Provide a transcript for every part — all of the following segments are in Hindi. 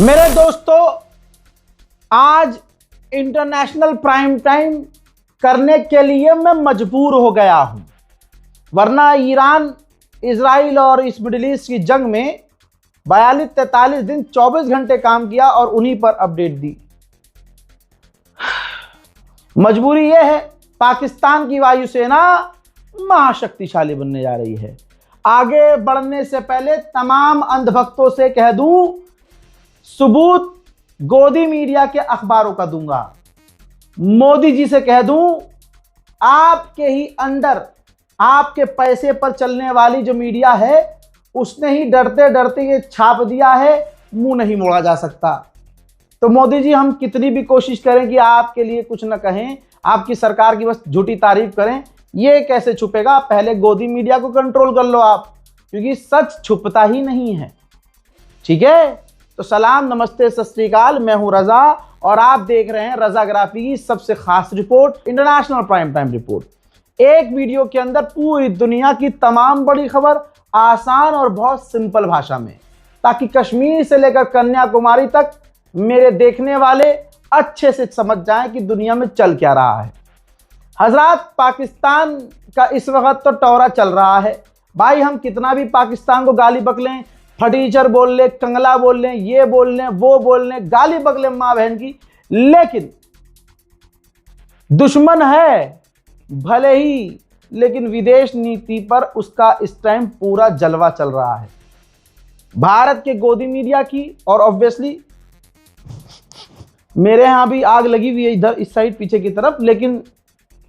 मेरे दोस्तों, आज इंटरनेशनल प्राइम टाइम करने के लिए मैं मजबूर हो गया हूं, वरना ईरान, इजराइल और इस मिडिल ईस्ट की जंग में 42-43 दिन 24 घंटे काम किया और उन्हीं पर अपडेट दी। मजबूरी यह है, पाकिस्तान की वायुसेना महाशक्तिशाली बनने जा रही है। आगे बढ़ने से पहले तमाम अंधभक्तों से कह दूं, सबूत गोदी मीडिया के अखबारों का दूंगा। मोदी जी से कह दूं, आपके ही अंडर, आपके पैसे पर चलने वाली जो मीडिया है उसने ही डरते डरते ये छाप दिया है, मुंह नहीं मोड़ा जा सकता। तो मोदी जी, हम कितनी भी कोशिश करें कि आपके लिए कुछ न कहें, आपकी सरकार की बस झूठी तारीफ करें, ये कैसे छुपेगा? पहले गोदी मीडिया को कंट्रोल कर लो आप, क्योंकि सच छुपता ही नहीं है। ठीक है, तो सलाम, नमस्ते, सत श्री अकाल। मैं हूं रजा और आप देख रहे हैं रजाग्राफी की सबसे खास report, international prime time report. एक वीडियो के अंदर पूरी दुनिया की तमाम बड़ी खबर आसान और बहुत सिंपल भाषा में, ताकि कश्मीर से लेकर कन्याकुमारी तक मेरे देखने वाले अच्छे से समझ जाएं कि दुनिया में चल क्या रहा है। हजरात, पाकिस्तान का इस वक्त तो टौरा चल रहा है। भाई, हम कितना भी पाकिस्तान को गाली बकलें, फटीचर बोल ले, कंगला बोल लें, ये बोल लें, वो बोल लें, गाली बकलें माँ बहन की, लेकिन दुश्मन है भले ही, लेकिन विदेश नीति पर उसका इस टाइम पूरा जलवा चल रहा है। भारत के गोदी मीडिया की, और ऑब्वियसली मेरे यहां भी आग लगी हुई है इधर इस साइड पीछे की तरफ, लेकिन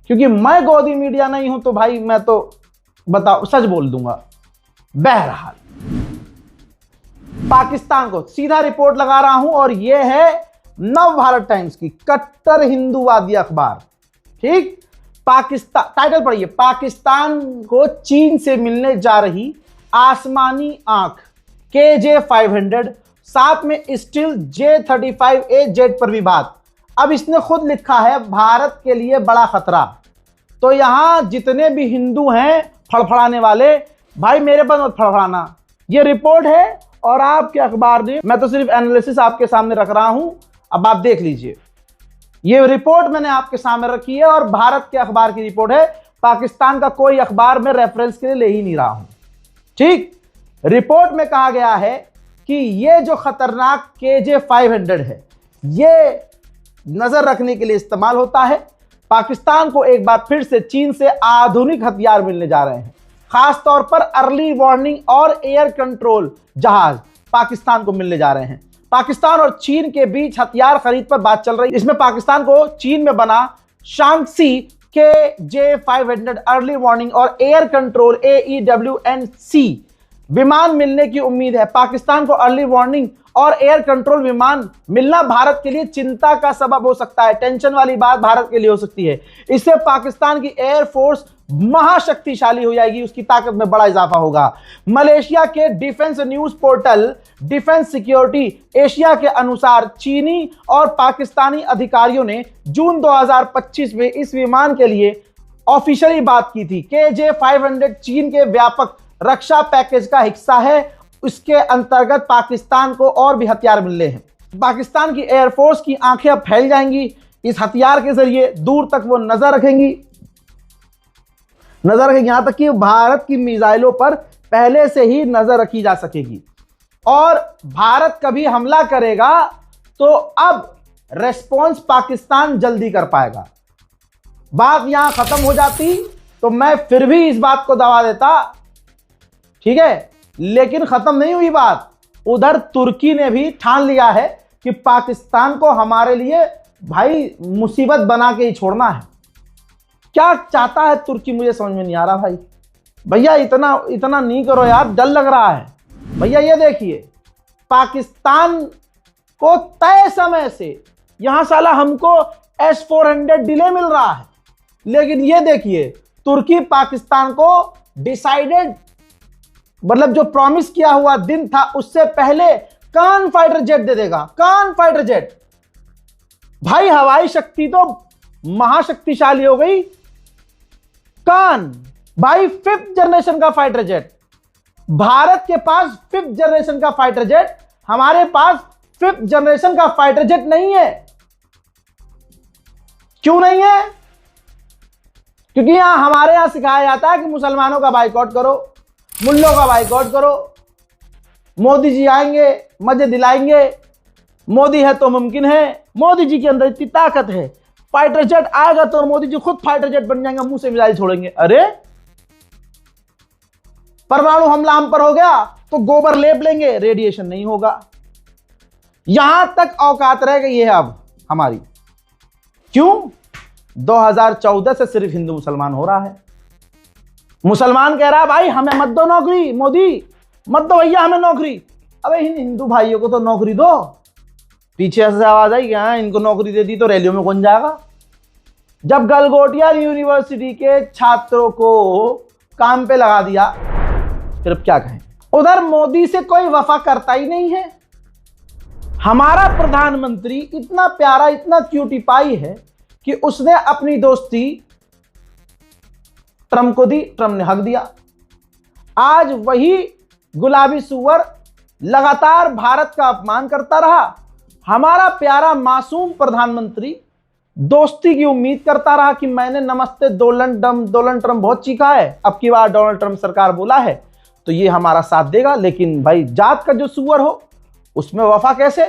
क्योंकि मैं गोदी मीडिया नहीं हूं तो भाई मैं तो बताओ सच बोल दूंगा। बहरहाल, पाकिस्तान को सीधा रिपोर्ट लगा रहा हूं और यह है नव भारत टाइम्स की कट्टर हिंदूवादी अखबार। ठीक, पाकिस्तान, टाइटल पढ़िए, पाकिस्तान को चीन से मिलने जा रही आसमानी आंख KJ-500, साथ में स्टील J-35A जेट पर विवाद। अब इसने खुद लिखा है भारत के लिए बड़ा खतरा। तो यहां जितने भी हिंदू हैं फड़फड़ाने वाले, भाई मेरे पर मत फड़फड़ाना। ये रिपोर्ट है और आपके अखबार ने, मैं तो सिर्फ एनालिसिस आपके सामने रख रहा हूं, अब आप देख लीजिए। ये रिपोर्ट मैंने आपके सामने रखी है और भारत के अखबार की रिपोर्ट है, पाकिस्तान का कोई अखबार में रेफरेंस के लिए ले ही नहीं रहा हूं। ठीक, रिपोर्ट में कहा गया है कि ये जो खतरनाक KJ-500 है, ये नजर रखने के लिए इस्तेमाल होता है। पाकिस्तान को एक बार फिर से चीन से आधुनिक हथियार मिलने जा रहे हैं, खासतौर पर अर्ली वार्निंग और एयर कंट्रोल जहाज पाकिस्तान को मिलने जा रहे हैं। पाकिस्तान और चीन के बीच हथियार खरीद पर बात चल रही है। इसमें पाकिस्तान को चीन में बना शांक्सी KJ-500 अर्ली वार्निंग और एयर कंट्रोल AEW&C विमान मिलने की उम्मीद है। पाकिस्तान को अर्ली वार्निंग और एयर कंट्रोल विमान मिलना भारत के लिए चिंता का सबब हो सकता है। टेंशन वाली बात भारत के लिए हो सकती है। इससे पाकिस्तान की एयरफोर्स महाशक्तिशाली हो जाएगी, उसकी ताकत में बड़ा इजाफा होगा। मलेशिया के defence news portal defence security Asia के अनुसार चीनी और पाकिस्तानी अधिकारियों ने जून 2025 में इस विमान के लिए ऑफिशियली बात की थी। KJ-500 चीन के व्यापक रक्षा पैकेज का हिस्सा है। उसके अंतर्गत पाकिस्तान को और भी हथियार मिलने हैं। पाकिस्तान की एयरफोर्स की आंखें अब फैल जाएंगी। इस हथियार के जरिए दूर तक वो नजर रखेंगी, यहां तक कि भारत की मिसाइलों पर पहले से ही नजर रखी जा सकेगी। और भारत कभी हमला करेगा तो अब रेस्पॉन्स पाकिस्तान जल्दी कर पाएगा। बात यहां खत्म हो जाती तो मैं फिर भी इस बात को दबा देता, ठीक है, लेकिन खत्म नहीं हुई बात। उधर तुर्की ने भी ठान लिया है कि पाकिस्तान को हमारे लिए भाई मुसीबत बना के ही छोड़ना है। क्या चाहता है तुर्की, मुझे समझ में नहीं आ रहा भाई। भैया इतना नहीं करो यार, डर लग रहा है। भैया ये देखिए, पाकिस्तान को तय समय से यहां साला हमको S-400 डिले मिल रहा है, लेकिन ये देखिए तुर्की पाकिस्तान को डिसाइडेड, मतलब जो प्रॉमिस किया हुआ दिन था उससे पहले कान फाइटर जेट दे देगा। कान फाइटर जेट, भाई हवाई शक्ति तो महाशक्तिशाली हो गई। कान भाई 5th जनरेशन का फाइटर जेट, भारत के पास 5th जनरेशन का फाइटर जेट, हमारे पास 5th जनरेशन का फाइटर जेट नहीं है। क्यों नहीं है? क्योंकि हमारे यहां सिखाया जाता है कि मुसलमानों का बाइकआउट करो, मुल्लों का बाइकआउट करो, मोदी जी आएंगे, मजे दिलाएंगे, मोदी है तो मुमकिन है, मोदी जी के अंदर इतनी ताकत है, फाइटर जेट आएगा तो मोदी जी खुद फाइटर जेट बन जाएंगे, मुंह से मिसाइल छोड़ेंगे। अरे परमाणु हमला हम पर हो गया तो गोबर लेप लेंगे, रेडिएशन नहीं होगा। यहां तक औकात रह गई है अब हमारी। क्यों? 2014 से सिर्फ हिंदू मुसलमान हो रहा है। मुसलमान कह रहा है भाई हमें मत दो नौकरी, मोदी मत दो भैया हमें नौकरी। अबे हिंदू भाइयों को तो नौकरी दो। पीछे से आवाज आई क्या, इनको नौकरी दे दी तो रैलियों में कौन जाएगा? जब गलगोटिया यूनिवर्सिटी के छात्रों को काम पे लगा दिया, फिर अब क्या कहें? उधर मोदी से कोई वफा करता ही नहीं है। हमारा प्रधानमंत्री इतना प्यारा, इतना क्यूटी पाई है कि उसने अपनी दोस्ती ट्रंप को दी, ट्रंप ने हक दिया। आज वही गुलाबी सुअर लगातार भारत का अपमान करता रहा। हमारा प्यारा मासूम प्रधानमंत्री दोस्ती की उम्मीद करता रहा कि मैंने नमस्ते डोनाल्ड ट्रंप बहुत चीखा है, अब की बार डोनाल्ड ट्रंप सरकार बोला है तो ये हमारा साथ देगा। लेकिन भाई जात का जो सुअर हो उसमें वफा कैसे?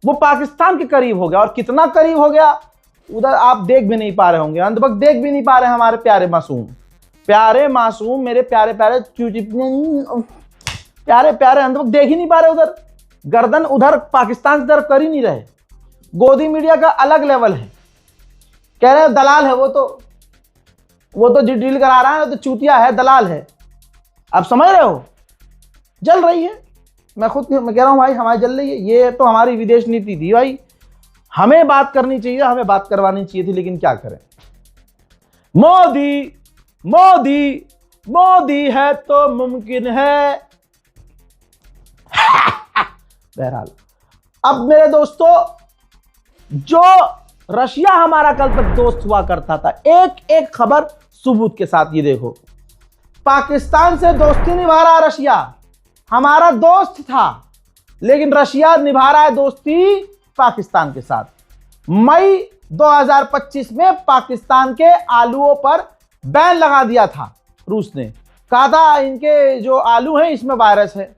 वो पाकिस्तान के करीब हो गया, और कितना करीब हो गया उधर आप देख भी नहीं पा रहे होंगे, अंत तक देख भी नहीं पा रहे हमारे प्यारे मासूम मेरे प्यारे अंत तक देख ही नहीं पा रहे। उधर गर्दन उधर पाकिस्तान की तरफ कर ही नहीं रहे। गोदी मीडिया का अलग लेवल है, कह रहे हैं दलाल है वो तो डील करा रहा है, तो चूतिया है, दलाल है। आप समझ रहे हो? जल रही है। मैं कह रहा हूं भाई हमारी जल रही है। ये तो हमारी विदेश नीति थी भाई, हमें बात करनी चाहिए, हमें बात करवानी चाहिए थी, लेकिन क्या करें। मोदी मोदी मोदी है तो मुमकिन है। बहरहाल अब मेरे दोस्तों, जो रशिया हमारा कल तक दोस्त हुआ करता था, एक एक खबर सबूत के साथ, ये देखो पाकिस्तान से दोस्ती निभा रहा है रशिया। हमारा दोस्त था, लेकिन रशिया निभा रहा है दोस्ती पाकिस्तान के साथ। मई 2025 में पाकिस्तान के आलूओं पर बैन लगा दिया था रूस ने, कहा था इनके जो आलू हैं इसमें वायरस है।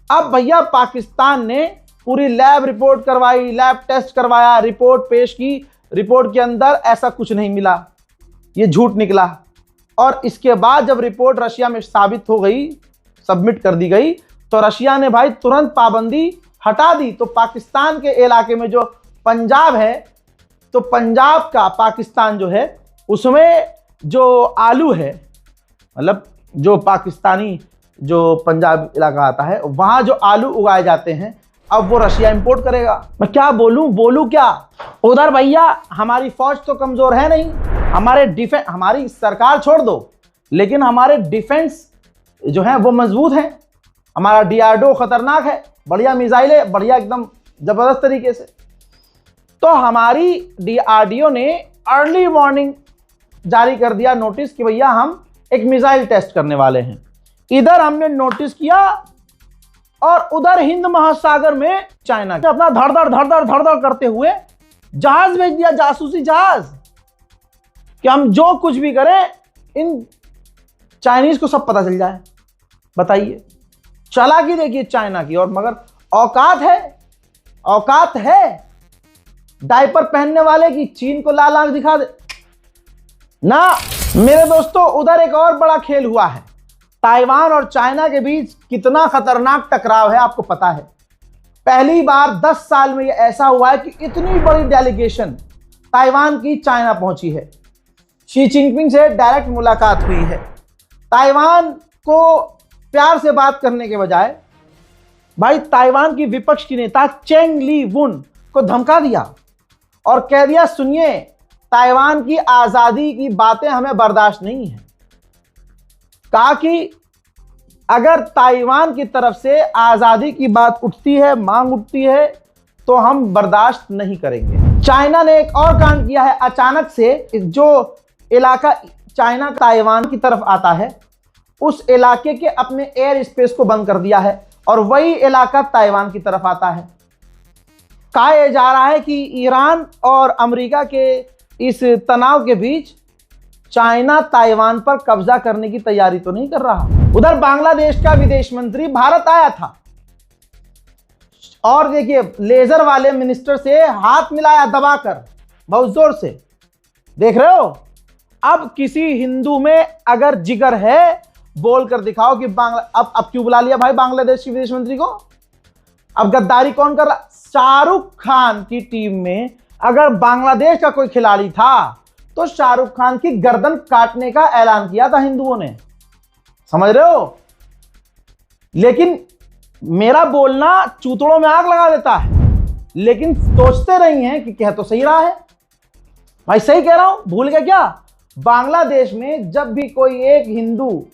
अब भैया पाकिस्तान ने पूरी लैब रिपोर्ट करवाई, लैब टेस्ट करवाया, रिपोर्ट पेश की, रिपोर्ट के अंदर ऐसा कुछ नहीं मिला, ये झूठ निकला। और इसके बाद जब रिपोर्ट रशिया में साबित हो गई, सबमिट कर दी गई, तो रशिया ने भाई तुरंत पाबंदी हटा दी। तो पाकिस्तान के इलाके में जो पंजाब है, तो पंजाब का पाकिस्तान जो है उसमें जो आलू है, मतलब जो पाकिस्तानी जो पंजाब इलाका आता है, वहां जो आलू उगाए जाते हैं, अब वो रशिया इंपोर्ट करेगा। मैं क्या बोलूं क्या? उधर भैया हमारी फौज तो कमजोर है नहीं, हमारे डिफेंस, हमारी सरकार छोड़ दो, लेकिन हमारे डिफेंस जो है वो मजबूत है। हमारा डीआरडीओ खतरनाक है, बढ़िया मिसाइल है, बढ़िया एकदम जबरदस्त तरीके से। तो हमारी डीआरडीओ ने अर्ली वार्निंग जारी कर दिया, नोटिस कि भैया हम एक मिसाइल टेस्ट करने वाले हैं। इधर हमने नोटिस किया, और उधर हिंद महासागर में चाइना अपना धड़ करते हुए जहाज भेज दिया, जासूसी जहाज, कि हम जो कुछ भी करें इन चाइनीज को सब पता चल जाए। बताइए, चालाकी देखिए चाइना की। और मगर औकात है डायपर पहनने वाले की चीन को लाल आंख दिखा दे ना। मेरे दोस्तों, उधर एक और बड़ा खेल हुआ है। ताइवान और चाइना के बीच कितना खतरनाक टकराव है आपको पता है। पहली बार 10 साल में यह ऐसा हुआ है कि इतनी बड़ी डेलीगेशन ताइवान की चाइना पहुंची है। शी जिनपिंग से डायरेक्ट मुलाकात हुई है। ताइवान को प्यार से बात करने के बजाय भाई ताइवान की विपक्ष की नेता चेंग ली वुन को धमका दिया और कह दिया, सुनिए, ताइवान की आजादी की बातें हमें बर्दाश्त नहीं है। कहा कि अगर ताइवान की तरफ से आजादी की बात उठती है, मांग उठती है, तो हम बर्दाश्त नहीं करेंगे। चाइना ने एक और कांड किया है। अचानक से जो इलाका चाइना ताइवान की तरफ आता है, उस इलाके के अपने एयर स्पेस को बंद कर दिया है। और वही इलाका ताइवान की तरफ आता है। कहा जा रहा है कि ईरान और अमेरिका के इस तनाव के बीच चाइना ताइवान पर कब्जा करने की तैयारी तो नहीं कर रहा। उधर बांग्लादेश का विदेश मंत्री भारत आया था और देखिए लेजर वाले मिनिस्टर से हाथ मिलाया दबाकर, बहुत जोर से। देख रहे हो, अब किसी हिंदू में अगर जिगर है बोलकर दिखाओ कि अब क्यों बुला लिया भाई बांग्लादेश के विदेश मंत्री को। अब गद्दारी कौन कर रहा? शाहरुख खान की टीम में अगर बांग्लादेश का कोई खिलाड़ी था तो शाहरुख खान की गर्दन काटने का ऐलान किया था हिंदुओं ने, समझ रहे हो। लेकिन मेरा बोलना चूतड़ों में आग लगा देता है, लेकिन सोचते नहीं हैं कि कह तो सही रहा है भाई, सही कह रहा हूं। भूल गया क्या? बांग्लादेश में जब भी कोई एक हिंदू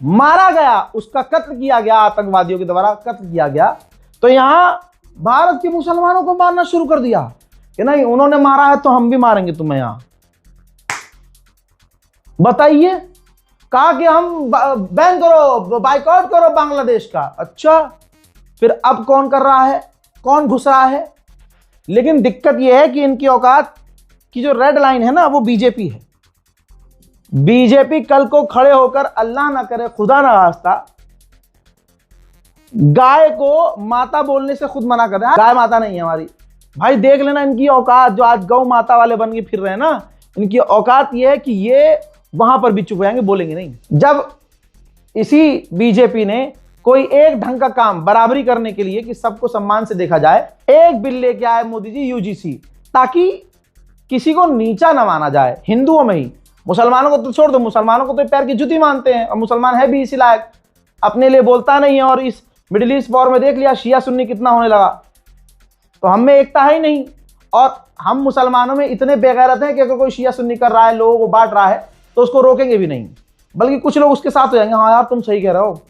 मारा गया, उसका कत्ल किया गया, आतंकवादियों के द्वारा कत्ल किया गया, तो यहां भारत के मुसलमानों को मारना शुरू कर दिया कि नहीं उन्होंने मारा है तो हम भी मारेंगे तुम्हें। यहां बताइए, कहा कि हम बैन करो, बाइकआउट करो बांग्लादेश का। अच्छा, फिर अब कौन कर रहा है, कौन घुस रहा है? लेकिन दिक्कत यह है कि इनकी औकात की जो रेड लाइन है ना, वो बीजेपी है। बीजेपी कल को खड़े होकर, अल्लाह ना करे खुदा ना वास्ता, गाय को माता बोलने से खुद मना कर रहे हैं। गाय माता नहीं है हमारी भाई, देख लेना इनकी औकात। जो आज गौ माता वाले बन के फिर रहे हैं ना, इनकी औकात ये है कि ये वहां पर भी चुप जाएंगे, बोलेंगे नहीं। जब इसी बीजेपी ने कोई एक ढंग का काम बराबरी करने के लिए कि सबको सम्मान से देखा जाए, एक बिल लेके आए मोदी जी यूजीसी, ताकि किसी को नीचा ना माना जाए हिंदुओं में ही। मुसलमानों को तो छोड़ दो, मुसलमानों को तो पैर की जुती मानते हैं, और मुसलमान है भी इसी लायक, अपने लिए बोलता नहीं है। और इस मिडिल ईस्ट वॉर में देख लिया शिया सुन्नी कितना होने लगा। तो हम में एकता है ही नहीं, और हम मुसलमानों में इतने बेगैरत हैं कि अगर कोई शिया सुन्नी कर रहा है, लोगों को बांट रहा है, तो उसको रोकेंगे भी नहीं, बल्कि कुछ लोग उसके साथ हो जाएंगे। हाँ यार तुम सही कह रहे हो,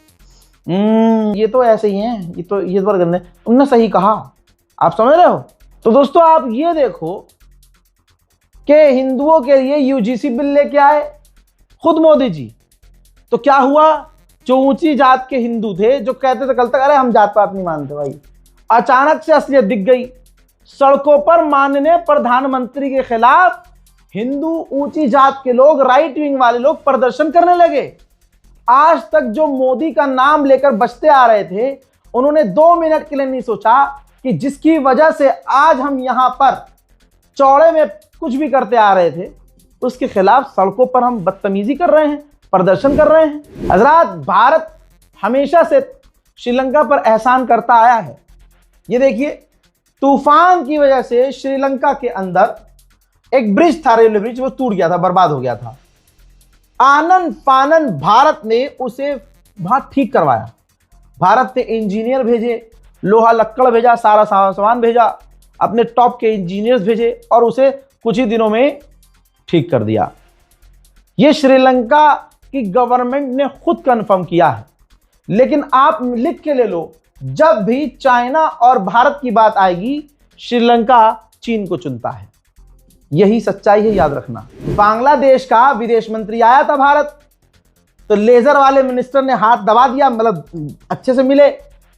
ये तो ऐसे ही हैं, ये तो गंदे, तुमने सही कहा। आप समझ रहे हो? तो दोस्तों आप ये देखो कि हिंदुओं के लिए यूजीसी बिल लेके आए खुद मोदी जी। तो क्या हुआ? जो ऊंची जात के हिंदू थे, जो कहते थे कल तक अरे हम जात पात नहीं मानते भाई, अचानक से असलियत दिख गई। सड़कों पर माननीय प्रधानमंत्री के खिलाफ हिंदू ऊंची जात के लोग, राइट विंग वाले लोग प्रदर्शन करने लगे। आज तक जो मोदी का नाम लेकर बचते आ रहे थे, उन्होंने 2 मिनट के लिए नहीं सोचा कि जिसकी वजह से आज हम यहां पर चौड़े में कुछ भी करते आ रहे थे, उसके खिलाफ सड़कों पर हम बदतमीजी कर रहे हैं, प्रदर्शन कर रहे हैं। हजरात, भारत हमेशा से श्रीलंका पर एहसान करता आया है। ये देखिए, तूफान की वजह से श्रीलंका के अंदर एक ब्रिज था, रेलवे ब्रिज, वो टूट गया था, बर्बाद हो गया था। आनन फानन भारत ने उसे वहां ठीक करवाया। भारत ने इंजीनियर भेजे, लोहा लक्कड़ भेजा, सारा सामान भेजा, अपने टॉप के इंजीनियर्स भेजे, और उसे कुछ ही दिनों में ठीक कर दिया। यह श्रीलंका की गवर्नमेंट ने खुद कंफर्म किया है। लेकिन आप लिख के ले लो, जब भी चाइना और भारत की बात आएगी, श्रीलंका चीन को चुनता है। यही सच्चाई है, याद रखना। बांग्लादेश का विदेश मंत्री आया था भारत, तो लेजर वाले मिनिस्टर ने हाथ दबा दिया, मतलब अच्छे से मिले,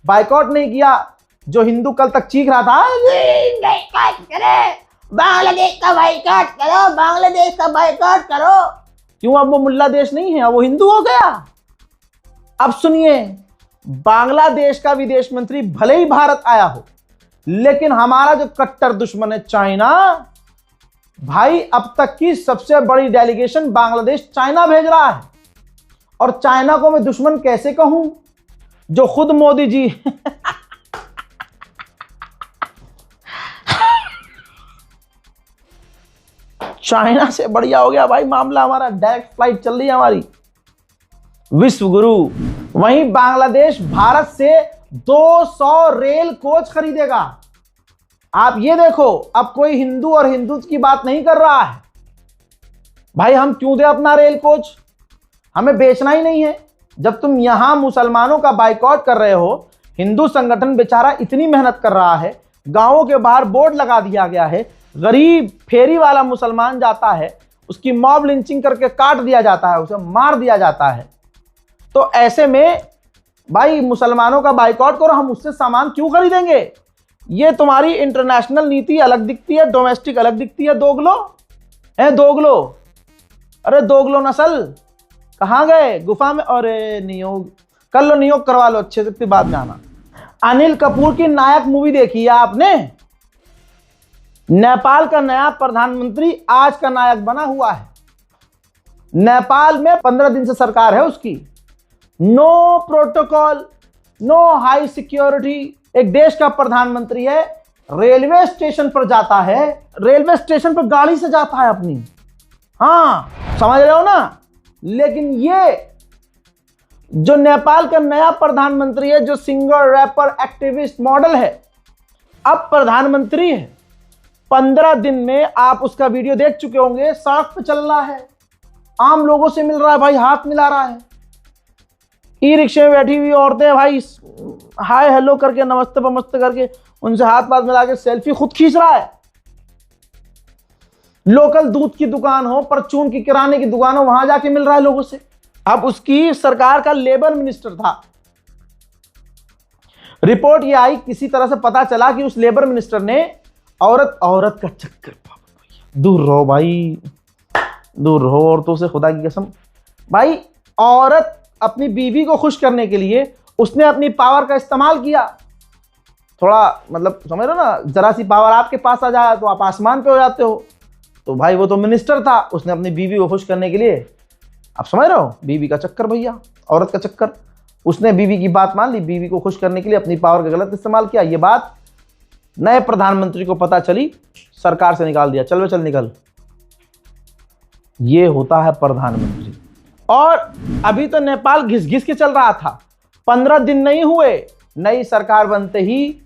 बाइकआउट नहीं किया। जो हिंदू कल तक चीख रहा था बांग्लादेश का बाइकआउट करो, बांग्लादेश का बाइकआउट करो, क्यों? अब वो मुल्ला देश नहीं है, वो हिंदू हो गया। अब सुनिए, बांग्लादेश का विदेश मंत्री भले ही भारत आया हो, लेकिन हमारा जो कट्टर दुश्मन है चाइना, भाई अब तक की सबसे बड़ी डेलीगेशन बांग्लादेश चाइना भेज रहा है। और चाइना को मैं दुश्मन कैसे कहूं, जो खुद मोदी जी चाइना से बढ़िया हो गया भाई मामला हमारा, डायरेक्ट फ्लाइट चल रही है हमारी, विश्व गुरु। वहीं बांग्लादेश भारत से 200 रेल कोच खरीदेगा। आप ये देखो, अब कोई हिंदू और हिंदुत्व की बात नहीं कर रहा है। भाई हम क्यों दे अपना रेल कोच, हमें बेचना ही नहीं है। जब तुम यहां मुसलमानों का बाइकआउट कर रहे हो, हिंदू संगठन बेचारा इतनी मेहनत कर रहा है, गांवों के बाहर बोर्ड लगा दिया गया है, गरीब फेरी वाला मुसलमान जाता है, उसकी मॉब लिंचिंग करके काट दिया जाता है, उसे मार दिया जाता है। तो ऐसे में भाई मुसलमानों का बाइकआउट करो, हम उससे सामान क्यों खरीदेंगे? ये तुम्हारी इंटरनेशनल नीति अलग दिखती है, डोमेस्टिक अलग दिखती है। दोगलो है, दोगलो। अरे दोगलो नस्ल कहाँ गए? गुफा में? अरे नियोग कर लो, नियोग करवा लो अच्छे से, फिर बाद में आना। अनिल कपूर की नायक मूवी देखी है आपने? नेपाल का नया प्रधानमंत्री आज का नायक बना हुआ है। नेपाल में 15 दिन से सरकार है उसकी। No protocol, no high security. एक देश का प्रधानमंत्री है, रेलवे स्टेशन पर जाता है, रेलवे स्टेशन पर गाड़ी से जाता है अपनी। हाँ समझ रहे हो ना? लेकिन ये जो नेपाल का नया प्रधानमंत्री है, जो सिंगर, रैपर, एक्टिविस्ट, मॉडल है, अब प्रधानमंत्री है। 15 दिन में आप उसका वीडियो देख चुके होंगे, सड़क पे चल रहा है, आम लोगों से मिल रहा है भाई, हाथ मिला रहा है। ई रिक्शे में बैठी हुई औरतें भाई हाय हेलो करके, नमस्ते पमस्ते करके उनसे हाथ पाथ मिला के सेल्फी खुद खींच रहा है। लोकल दूध की दुकान हो, परचून की किराने की दुकान हो, वहां जाके मिल रहा है लोगों से। अब उसकी सरकार का लेबर मिनिस्टर था। रिपोर्ट ये आई, किसी तरह से पता चला कि उस लेबर मिनिस्टर ने औरत का चक्कर, दूर रहो भाई, दूर रहो औरतों से, खुदा की कसम। भाई औरत अपनी बीवी को खुश करने के लिए उसने अपनी पावर का इस्तेमाल किया। थोड़ा मतलब समझ रहे हो ना, जरा सी पावर आपके पास आ जाए तो आप आसमान पे हो जाते हो। तो भाई वो तो मिनिस्टर था, उसने अपनी बीवी को खुश करने के लिए, आप समझ रहे हो, बीवी का चक्कर भैया, औरत का चक्कर। उसने बीवी की बात मान ली, बीवी को खुश करने के लिए अपनी पावर का गलत इस्तेमाल किया। ये बात नए प्रधानमंत्री को पता चली, सरकार से निकाल दिया, चल वे चल निकल। ये होता है प्रधानमंत्री। और अभी तो नेपाल घिस घिस के चल रहा था, 15 दिन नहीं हुए, नई सरकार बनते ही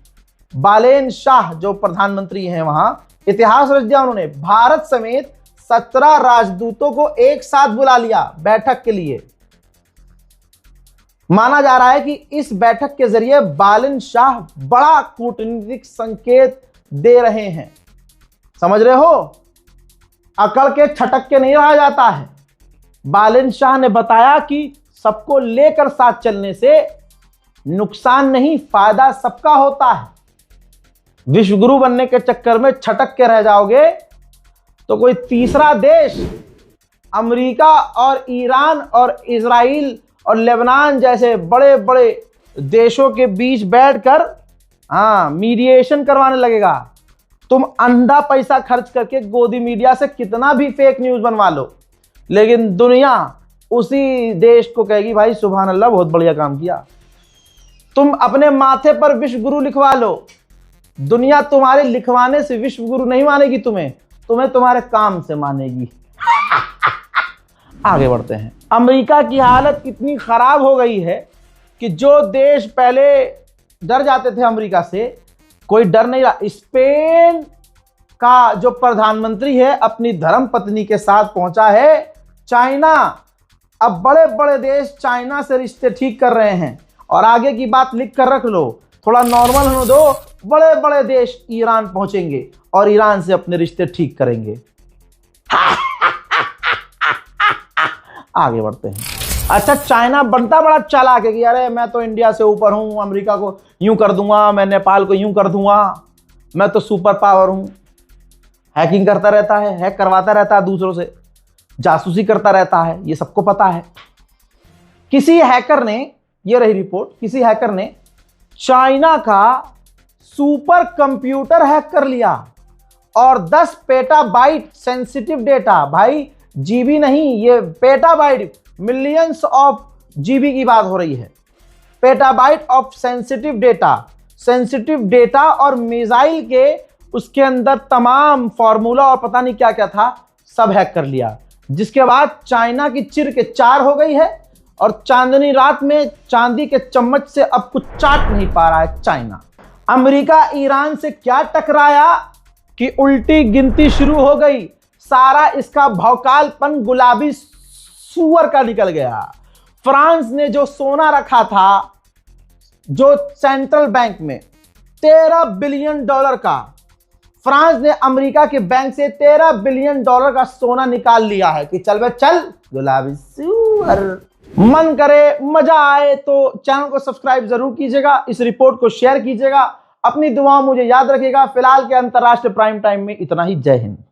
बालेन शाह जो प्रधानमंत्री हैं वहां, इतिहास रच दिया उन्होंने। भारत समेत 17 राजदूतों को एक साथ बुला लिया बैठक के लिए। माना जा रहा है कि इस बैठक के जरिए बालेन शाह बड़ा कूटनीतिक संकेत दे रहे हैं। समझ रहे हो? अकड़ के छटक के नहीं रहा जाता है। बालेन शाह ने बताया कि सबको लेकर साथ चलने से नुकसान नहीं, फायदा सबका होता है। विश्वगुरु बनने के चक्कर में छटक के रह जाओगे तो कोई तीसरा देश अमेरिका और ईरान और इजराइल और लेबनान जैसे बड़े बड़े देशों के बीच बैठकर मीडिएशन करवाने लगेगा। तुम अंधा पैसा खर्च करके गोदी मीडिया से कितना भी फेक न्यूज बनवा लो, लेकिन दुनिया उसी देश को कहेगी भाई सुभान अल्लाह, बहुत बढ़िया काम किया। तुम अपने माथे पर विश्व गुरु लिखवा लो, दुनिया तुम्हारे लिखवाने से विश्व गुरु नहीं मानेगी, तुम्हें तुम्हारे काम से मानेगी। आगे बढ़ते हैं। अमेरिका की हालत इतनी खराब हो गई है कि जो देश पहले डर जाते थे अमेरिका से, कोई डर नहीं रहा। स्पेन का जो प्रधानमंत्री है अपनी धर्म पत्नी के साथ पहुंचा है चाइना। अब बड़े बड़े देश चाइना से रिश्ते ठीक कर रहे हैं। और आगे की बात लिख कर रख लो, थोड़ा नॉर्मल होने दो, बड़े बड़े देश ईरान पहुंचेंगे और ईरान से अपने रिश्ते ठीक करेंगे। आगे बढ़ते हैं। अच्छा, चाइना बनता बड़ा चालाक है कि अरे मैं तो इंडिया से ऊपर हूं, अमेरिका को यूं कर दूंगा, मैं नेपाल को यूं कर दूंगा, मैं तो सुपर पावर हूं। हैकिंग करता रहता है, हैक करवाता रहता है दूसरों से, जासूसी करता रहता है, ये सबको पता है। किसी हैकर ने, ये रही रिपोर्ट, किसी हैकर ने चाइना का सुपर कंप्यूटर हैक कर लिया और 10 पेटाबाइट सेंसिटिव डेटा, भाई जीबी नहीं, ये पेटाबाइट, मिलियंस ऑफ जीबी की बात हो रही है, पेटाबाइट ऑफ सेंसिटिव डेटा और मिसाइल के उसके अंदर तमाम फॉर्मूला और पता नहीं क्या क्या था, सब हैक कर लिया। जिसके बाद चाइना की चिर के चार हो गई है और चांदनी रात में चांदी के चम्मच से अब कुछ चाट नहीं पा रहा है चाइना। अमेरिका ईरान से क्या टकराया कि उल्टी गिनती शुरू हो गई। सारा इसका भौकालपन गुलाबी सुअर का निकल गया। फ्रांस ने जो सोना रखा था, जो सेंट्रल बैंक में $13 बिलियन का, फ्रांस ने अमेरिका के बैंक से $13 बिलियन का सोना निकाल लिया है कि चल बे चल गुलाबी सुअर, मन करे, मजा आए तो चैनल को सब्सक्राइब जरूर कीजिएगा, इस रिपोर्ट को शेयर कीजिएगा, अपनी दुआओं मुझे याद रखिएगा। फिलहाल के अंतरराष्ट्रीय प्राइम टाइम में इतना ही। जय हिंद।